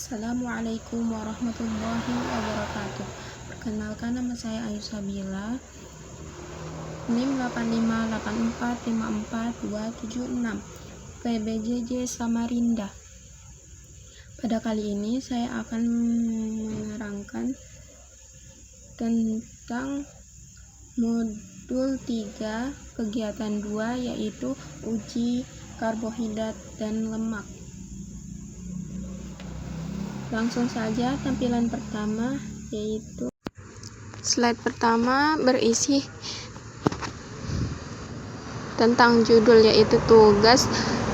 Assalamualaikum warahmatullahi wabarakatuh. Perkenalkan, nama saya Ayu Sabila, NIM 858454276, PBJJ Samarinda. Pada kali ini saya akan menerangkan tentang modul 3 kegiatan 2, yaitu uji karbohidrat dan lemak. Langsung saja tampilan pertama, yaitu slide pertama berisi tentang judul, yaitu tugas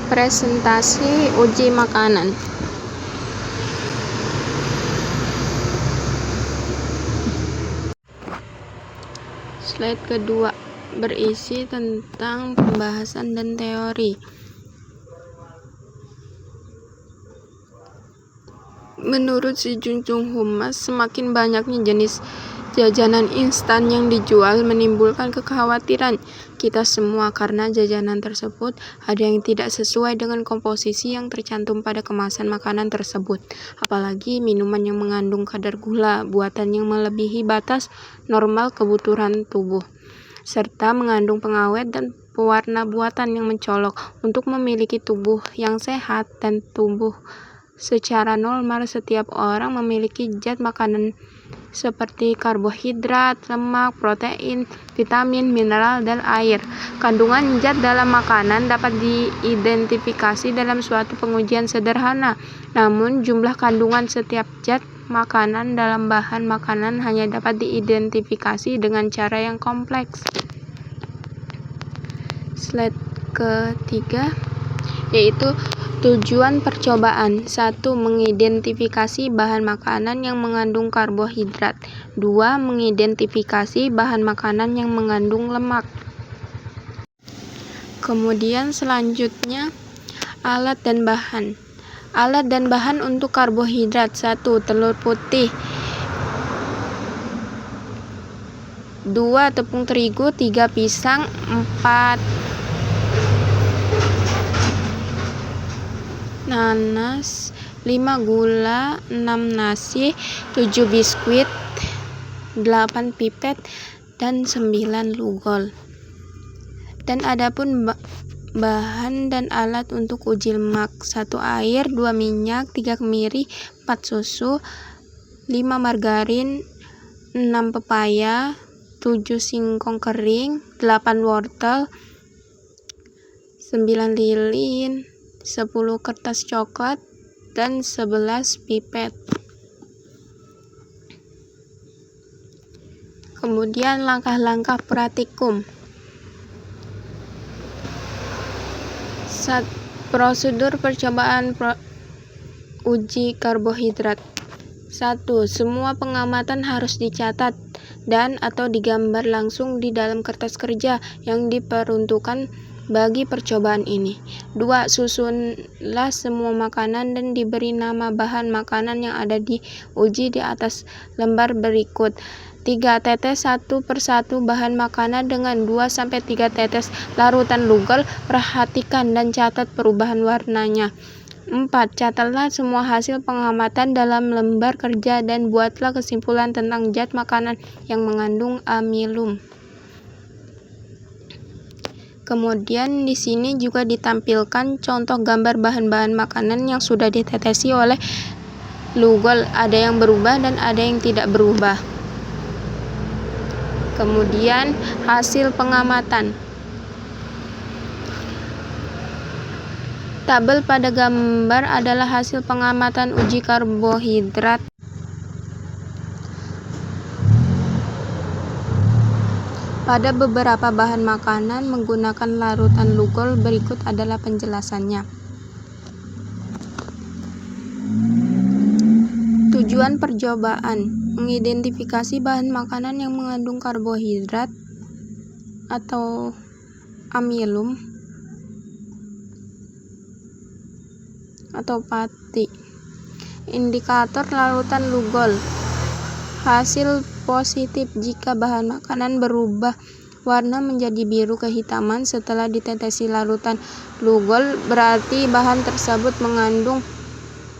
presentasi uji makanan. Slide kedua berisi tentang pembahasan dan teori. Menurut si Junjung Humas, semakin banyaknya jenis jajanan instan yang dijual menimbulkan kekhawatiran kita semua karena jajanan tersebut ada yang tidak sesuai dengan komposisi yang tercantum pada kemasan makanan tersebut. Apalagi minuman yang mengandung kadar gula buatan yang melebihi batas normal kebutuhan tubuh, serta mengandung pengawet dan pewarna buatan yang mencolok. Untuk memiliki tubuh yang sehat dan tumbuh secara normal, setiap orang memiliki zat makanan seperti karbohidrat, lemak, protein, vitamin, mineral, dan air. Kandungan zat dalam makanan dapat diidentifikasi dalam suatu pengujian sederhana. Namun, jumlah kandungan setiap zat makanan dalam bahan makanan hanya dapat diidentifikasi dengan cara yang kompleks. Slide ketiga, yaitu tujuan percobaan. 1. Mengidentifikasi bahan makanan yang mengandung karbohidrat. 2. Mengidentifikasi bahan makanan yang mengandung lemak. Kemudian selanjutnya, alat dan bahan. Alat dan bahan untuk karbohidrat. 1. Telur putih. 2. Tepung terigu. 3. Pisang. 4. nanas. 5. Gula. 6. Nasi. 7. Biskuit. 8. pipet, dan 9. lugol. Dan adapun bahan dan alat untuk uji lemak: 1. Air. 2. minyak. 3. kemiri. 4. susu. 5. margarin. 6. pepaya. 7. singkong kering. 8. wortel. 9. lilin. 10. kertas coklat, dan 11. pipet. Kemudian langkah-langkah praktikum. Prosedur percobaan uji karbohidrat. 1. Semua pengamatan harus dicatat dan atau digambar langsung di dalam kertas kerja yang diperuntukkan bagi percobaan ini. 2. Susunlah semua makanan dan diberi nama bahan makanan yang ada diuji di atas lembar berikut. 3. Tetes satu persatu bahan makanan dengan 2-3 tetes larutan lugol. Perhatikan dan catat perubahan warnanya. 4. Catatlah semua hasil pengamatan dalam lembar kerja dan buatlah kesimpulan tentang zat makanan yang mengandung amilum. Kemudian di sini juga ditampilkan contoh gambar bahan-bahan makanan yang sudah ditetesi oleh lugol. Ada yang berubah dan ada yang tidak berubah. Kemudian hasil pengamatan. Tabel pada gambar adalah hasil pengamatan uji karbohidrat. Pada beberapa bahan makanan menggunakan larutan lugol. Berikut adalah penjelasannya. Tujuan percobaan: mengidentifikasi bahan makanan yang mengandung karbohidrat atau amilum atau pati. Indikator larutan lugol: hasil positif jika bahan makanan berubah warna menjadi biru kehitaman setelah ditetesi larutan lugol, berarti bahan tersebut mengandung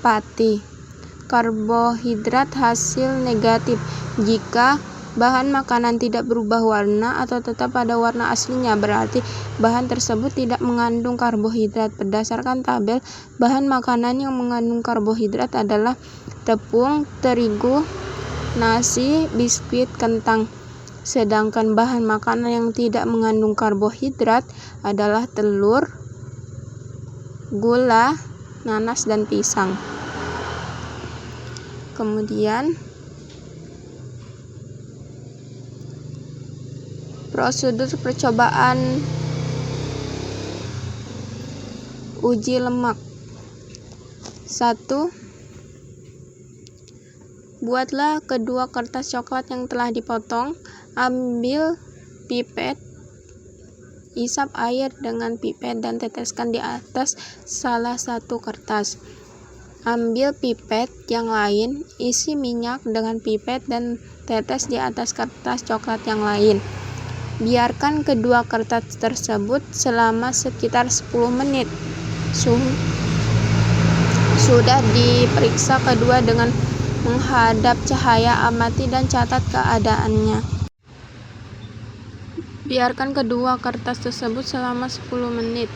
pati. karbohidrat hasil negatif. Jika bahan makanan tidak berubah warna atau tetap pada warna aslinya, berarti bahan tersebut tidak mengandung karbohidrat. Berdasarkan tabel, bahan makanan yang mengandung karbohidrat adalah tepung, terigu, nasi, biskuit, kentang. Sedangkan bahan makanan yang tidak mengandung karbohidrat adalah telur, gula, nanas, dan pisang. Kemudian prosedur percobaan uji lemak. 1. Buatlah kedua kertas coklat yang telah dipotong. Ambil pipet, isap air dengan pipet dan teteskan di atas salah satu kertas. Ambil pipet yang lain, isi minyak dengan pipet dan tetes di atas kertas coklat yang lain. Biarkan kedua kertas tersebut selama sekitar 10 menit. Sudah diperiksa kedua dengan menghadap cahaya, amati dan catat keadaannya. Biarkan kedua kertas tersebut selama 10 menit.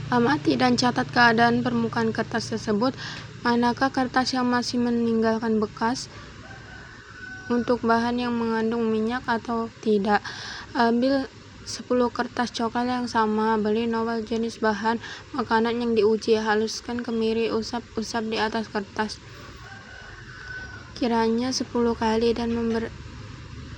Amati dan catat keadaan permukaan kertas tersebut. Manakah kertas yang masih meninggalkan bekas untuk bahan yang mengandung minyak atau tidak? Ambil 10 kertas coklat yang sama, beli novel jenis bahan makanan yang diuji, haluskan kemiri, usap-usap di atas kertas kiranya 10 kali dan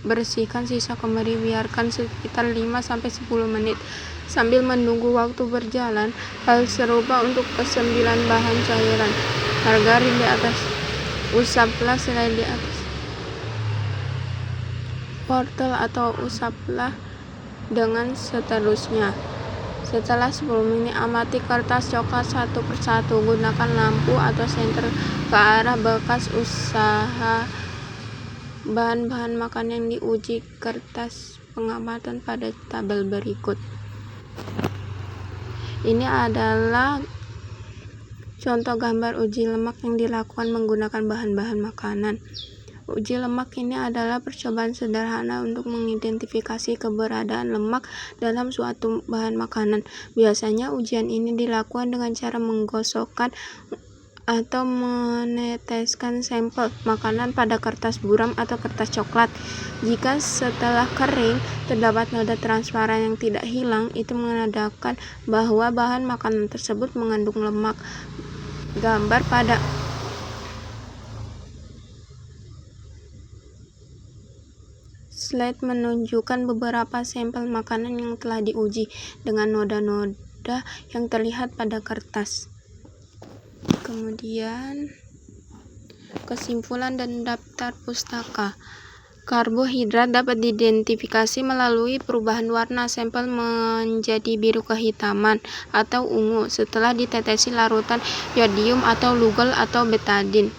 bersihkan sisa kemiri. Biarkan sekitar 5-10 menit. Sambil menunggu waktu berjalan, hal serupa untuk ke-9 bahan cairan. Margarin di atas, usaplah selai di atas wortel atau usaplah dengan seterusnya. Setelah 10 menit, amati kertas coklat satu persatu. Gunakan lampu atau senter ke arah bekas usaha bahan-bahan makanan yang diuji. Kertas pengamatan pada tabel berikut. Ini adalah contoh gambar uji lemak yang dilakukan menggunakan bahan-bahan makanan. Uji lemak ini adalah percobaan sederhana untuk mengidentifikasi keberadaan lemak dalam suatu bahan makanan. Biasanya ujian ini dilakukan dengan cara menggosokkan atau meneteskan sampel makanan pada kertas buram atau kertas coklat. Jika setelah kering terdapat noda transparan yang tidak hilang, itu menandakan bahwa bahan makanan tersebut mengandung lemak. Gambar pada slide menunjukkan beberapa sampel makanan yang telah diuji dengan noda-noda yang terlihat pada kertas. Kemudian kesimpulan dan daftar pustaka. Karbohidrat dapat diidentifikasi melalui perubahan warna sampel menjadi biru kehitaman atau ungu setelah ditetesi larutan yodium atau lugol atau betadin.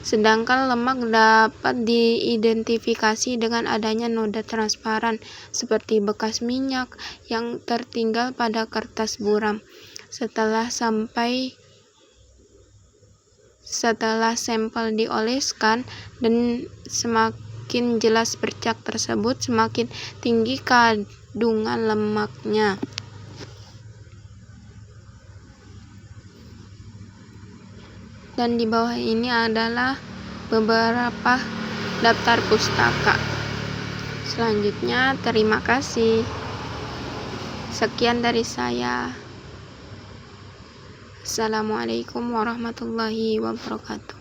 Sedangkan lemak dapat diidentifikasi dengan adanya noda transparan seperti bekas minyak yang tertinggal pada kertas buram. Setelah sampel dioleskan dan semakin jelas bercak tersebut, semakin tinggi kandungan lemaknya. Dan di bawah ini adalah beberapa daftar pustaka. Selanjutnya, terima kasih. Sekian dari saya. Assalamualaikum warahmatullahi wabarakatuh.